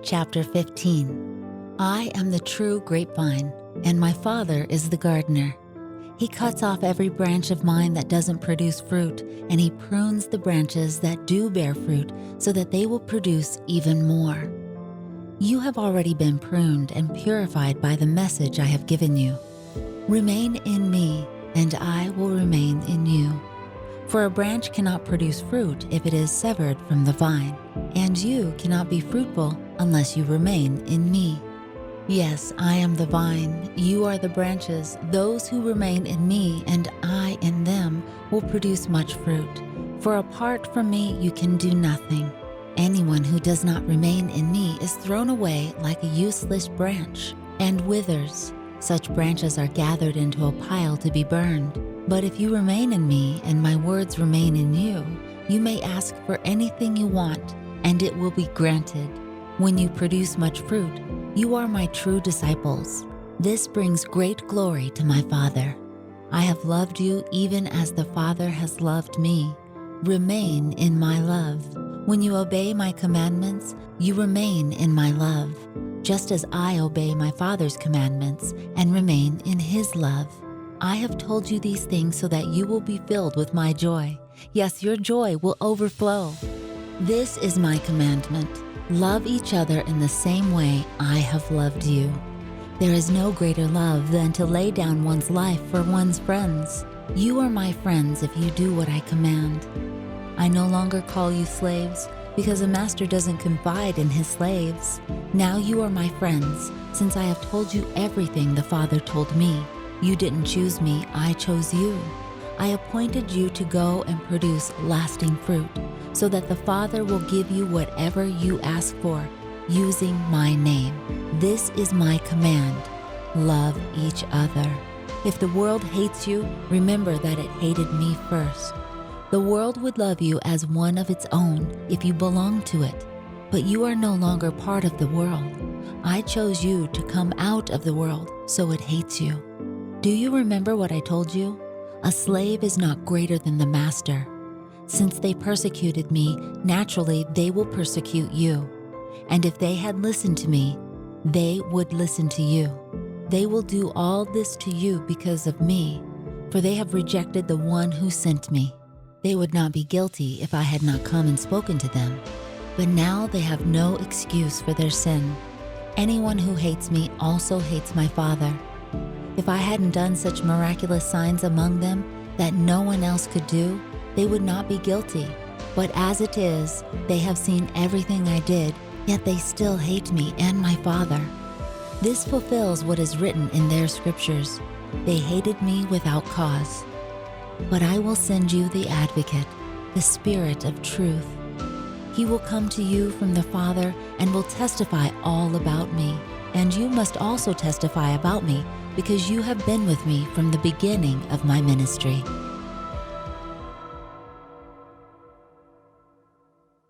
Chapter 15. I am the true grapevine, and my Father is the gardener. He cuts off every branch of mine that doesn't produce fruit, and he prunes the branches that do bear fruit so that they will produce even more. You have already been pruned and purified by the message I have given you. Remain in me, and I will remain in you. For a branch cannot produce fruit if it is severed from the vine, and you cannot be fruitful unless you remain in me. Yes, I am the vine, you are the branches. Those who remain in me and I in them will produce much fruit. For apart from me you can do nothing. Anyone who does not remain in me is thrown away like a useless branch and withers. Such branches are gathered into a pile to be burned. But if you remain in me and my words remain in you, you may ask for anything you want, and it will be granted. When you produce much fruit, you are my true disciples. This brings great glory to my Father. I have loved you even as the Father has loved me. Remain in my love. When you obey my commandments, you remain in my love, just as I obey my Father's commandments and remain in his love. I have told you these things so that you will be filled with my joy. Yes, your joy will overflow. This is my commandment. Love each other in the same way I have loved you. There is no greater love than to lay down one's life for one's friends. You are my friends if you do what I command. I no longer call you slaves, because a master doesn't confide in his slaves. Now you are my friends, since I have told you everything the Father told me. You didn't choose me, I chose you. I appointed you to go and produce lasting fruit, so that the Father will give you whatever you ask for, using my name. This is my command: love each other. If the world hates you, remember that it hated me first. The world would love you as one of its own if you belong to it, but you are no longer part of the world. I chose you to come out of the world, so it hates you. Do you remember what I told you? A slave is not greater than the master. Since they persecuted me, naturally they will persecute you. And if they had listened to me, they would listen to you. They will do all this to you because of me, for they have rejected the one who sent me. They would not be guilty if I had not come and spoken to them. But now they have no excuse for their sin. Anyone who hates me also hates my Father. If I hadn't done such miraculous signs among them that no one else could do, they would not be guilty. But as it is, they have seen everything I did, yet they still hate me and my Father. This fulfills what is written in their scriptures. They hated me without cause. But I will send you the Advocate, the Spirit of truth. He will come to you from the Father and will testify all about me. And you must also testify about me, because you have been with me from the beginning of my ministry.